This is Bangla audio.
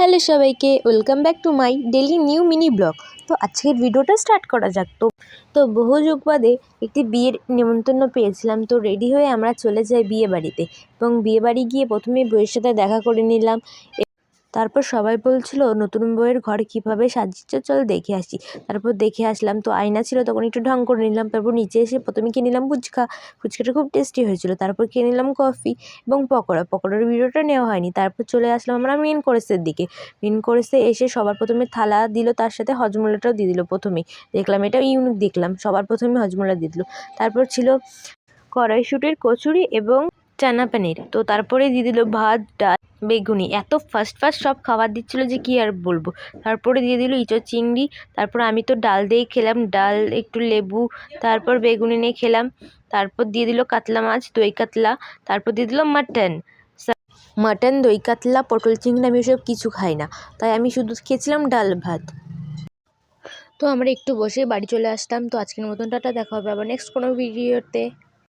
হ্যালো সবাইকে, welcome back to my daily new mini blog. তো আজকের ভিডিওটা স্টার্ট করা যাক। তো বহু যুগ বাদে একটি বিয়ের নেমন্তন্ন পেয়েছিলাম। তো রেডি হয়ে আমরা চলে যাই বিয়ে বাড়িতে, এবং বিয়ে বাড়ি গিয়ে প্রথমেই বউয়ের সাথে দেখা করে নিলাম। তারপর সবাই বলছিল নতুন বউয়ের ঘর কীভাবে সাজিয়েছে, চল দেখে আসি। তারপর দেখে আসলাম, তো আয়না ছিল, তখন একটু ঢং করে নিলাম। তারপর নিচে এসে প্রথমে কিনে নিলাম ফুচকাটা খুব টেস্টি হয়েছিল। তারপর কিনে নিলাম কফি এবং পকোড়ার ভিডিওটা নেওয়া হয়নি। তারপর চলে আসলাম আমরা মেন কোর্সের দিকে। মেন কোর্সে এসে সবার প্রথমে থালা দিল, তার সাথে হজমোলাটাও দিয়ে দিল। প্রথমেই দেখলাম এটা ইউনিক, দেখলাম সবার প্রথমে হজমোলা দিয়ে দিল। তারপর ছিল কড়াইশুঁটির কচুরি এবং চানা পনির। তো তারপরে দিয়ে দিল ভাত, ডাল, বেগুনি। এত ফাস্ট সব খাবার দিচ্ছিলো যে কি আর বলবো। তারপরে দিয়ে দিল ইঁচড় চিংড়ি। তারপর আমি তো ডাল দিয়েই খেলাম, ডাল একটু লেবু, তারপর বেগুনি নিয়ে খেলাম। তারপর দিয়ে দিল কাতলা মাছ, দই কাতলা। তারপর দিয়ে দিল মাটন, দই কাতলা, পটল চিংড়ি। আমি ওসব কিছু খাই না, তাই আমি শুধু খেয়েছিলাম ডাল ভাত। তো আমরা একটু বসে বাড়ি চলে আসতাম। তো আজকের মতন টাটা, দেখা হবে আবার নেক্সট কোনো ভিডিওতে।